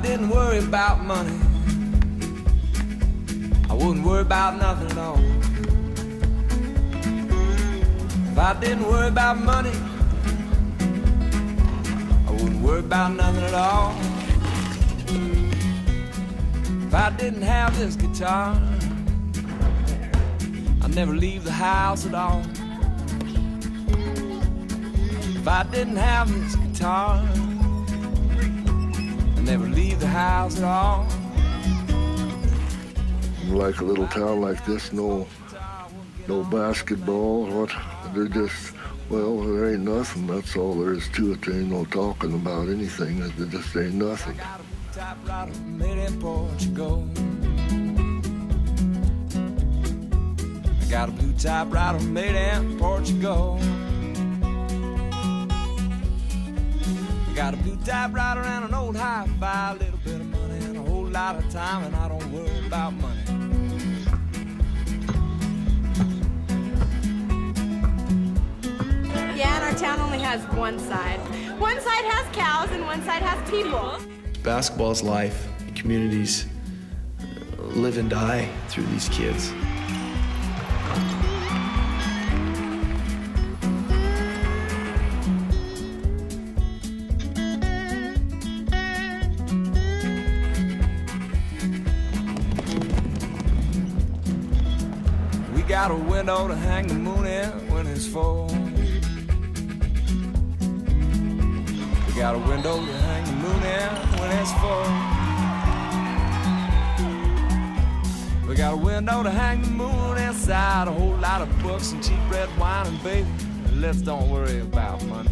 didn't worry about money, I wouldn't worry about nothing at all. If I didn't worry about money, I wouldn't worry about nothing at all. If I didn't have this guitar, I'd never leave the house at all. If I didn't have this guitar, I'd never leave the house at all. Like a little town like this, no basketball, what, they're just, well, there ain't nothing, that's all there is to it. There ain't no talking about anything, there just ain't nothing. I got a blue typewriter made in Portugal. I got a blue typewriter and an old hi-fi, a little bit of money and a whole lot of time, and I don't worry about money. Yeah, and our town only has one side. One side has cows and one side has people. Basketball is life. Communities live and die through these kids. We got a window to hang the moon in when it's full. We got a window to hang the moon in when it's full. We got a window to hang the moon inside, a whole lot of books and cheap red wine, and baby, let's don't worry about money.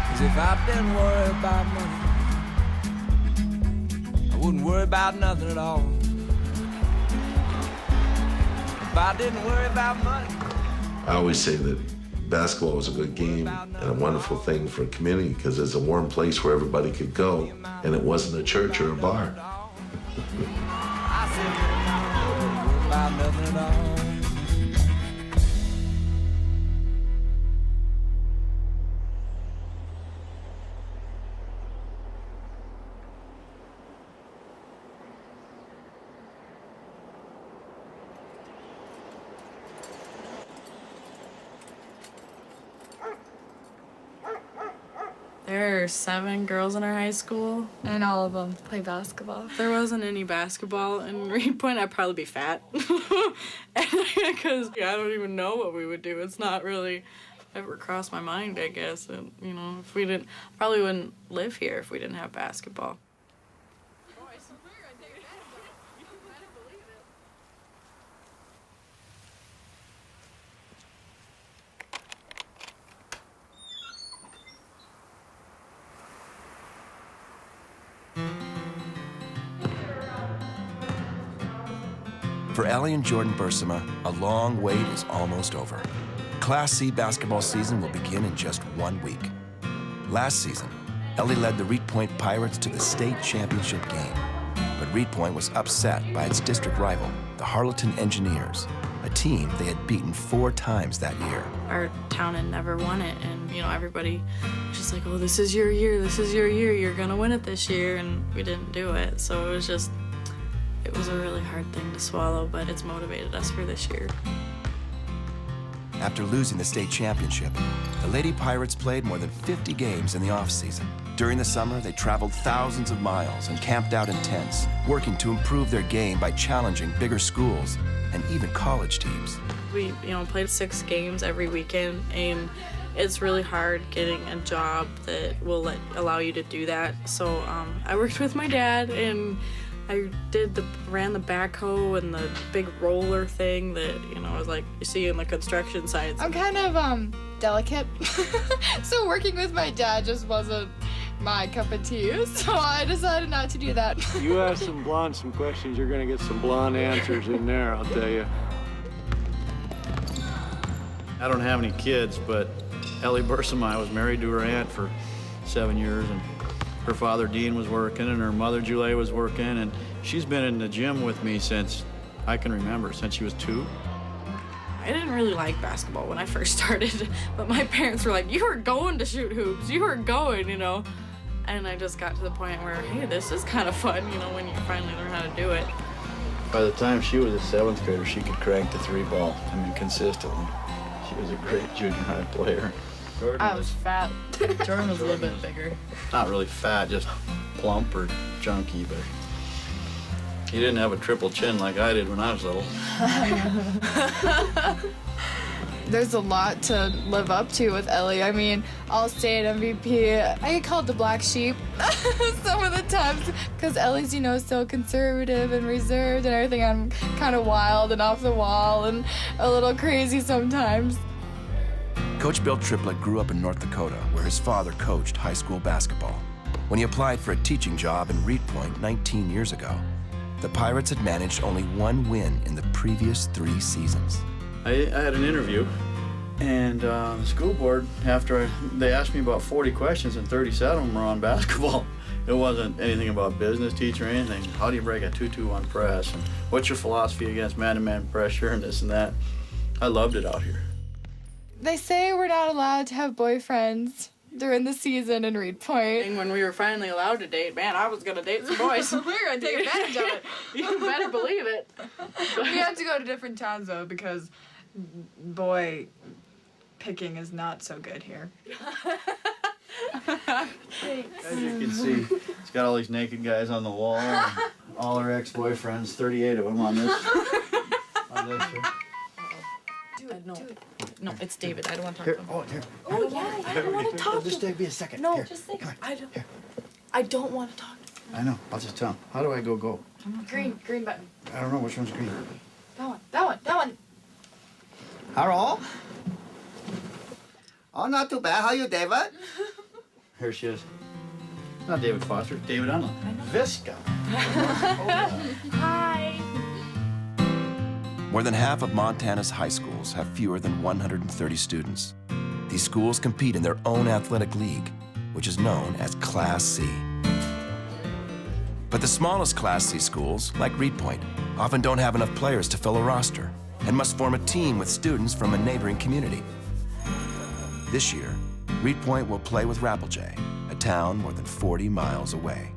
'Cause if I didn't worry about money, I wouldn't worry about nothing at all. If I didn't worry about money. I always say that basketball was a good game and a wonderful thing for a community because it's a warm place where everybody could go, and it wasn't a church or a bar. I said, don't worry about nothing at all. There are 7 girls in our high school, and all of them play basketball. If there wasn't any basketball in Reed Point, I'd probably be fat. Because I don't even know what we would do. It's not really ever crossed my mind, I guess. And, you know, if we didn't, probably wouldn't live here if we didn't have basketball. For Ellie and Jordan Bursema, a long wait is almost over. Class C basketball season will begin in just 1 week. Last season, Ellie led the Reed Point Pirates to the state championship game. But Reed Point was upset by its district rival, the Harleton Engineers, a team they had beaten 4 times that year. Our town had never won it, and, you know, everybody was just like, oh, this is your year, you're gonna win it this year, and we didn't do it. So it was just, it was a really hard thing to swallow, but it's motivated us for this year. After losing the state championship, the Lady Pirates played more than 50 games in the off-season. During the summer, they traveled thousands of miles and camped out in tents, working to improve their game by challenging bigger schools and even college teams. We, you know, played 6 games every weekend, and it's really hard getting a job that will allow you to do that. So I worked with my dad, and I ran the backhoe and the big roller thing that, you know, was like you see in the construction sites. I'm kind of delicate, so working with my dad just wasn't my cup of tea, so I decided not to do that. You ask some questions, you're gonna get some blonde answers in there, I'll tell you. I don't have any kids, but Ellie Bursema was married to her aunt for 7 years, and her father, Dean, was working, and her mother, Julie, was working, and she's been in the gym with me since I can remember, since she was 2. I didn't really like basketball when I first started, but my parents were like, you are going to shoot hoops, you are going, you know. And I just got to the point where, hey, this is kind of fun, you know, when you finally learn how to do it. By the time she was a 7th grader, she could crank the 3-ball, I mean, consistently. She was a great junior high player. I was fat. Jordan was a little bit bigger. Not really fat, just plump or chunky, but he didn't have a triple chin like I did when I was little. There's a lot to live up to with Ellie. I mean, All-State MVP. I get called the black sheep some of the times because Ellie's, you know, so conservative and reserved and everything. I'm kind of wild and off the wall and a little crazy sometimes. Coach Bill Triplett grew up in North Dakota, where his father coached high school basketball. When he applied for a teaching job in Reed Point 19 years ago, the Pirates had managed only 1 win in the previous 3 seasons. I had an interview, and the school board, they asked me about 40 questions, and 37 of them were on basketball. It wasn't anything about business, teaching, or anything. How do you break a 2-2-1 press? And what's your philosophy against man-to-man pressure and this and that? I loved it out here. They say we're not allowed to have boyfriends during the season in Reed Point. And when we were finally allowed to date, man, I was gonna date some boys. We were gonna take advantage of it. You better believe it. We have to go to different towns though because boy picking is not so good here. As you can see, it's got all these naked guys on the wall, and all our ex-boyfriends, 38 of them on this. Here. No, it's David. I don't want to talk Here. to him. Oh, here. Oh, yeah, I don't want to talk to Just him. take me a second. No, Here. just think. Come on. I don't want to talk to him. I know. I'll just tell him. How do I go? Green button. I don't know which one's green. That one. Hello? Oh, not too bad. How you, David? Here she is. Not David Foster, David Unlin. Visca. Hi. More than half of Montana's high schools have fewer than 130 students. These schools compete in their own athletic league, which is known as Class C. But the smallest Class C schools, like Reed Point, often don't have enough players to fill a roster and must form a team with students from a neighboring community. This year, Reed Point will play with Rapelje, a town more than 40 miles away.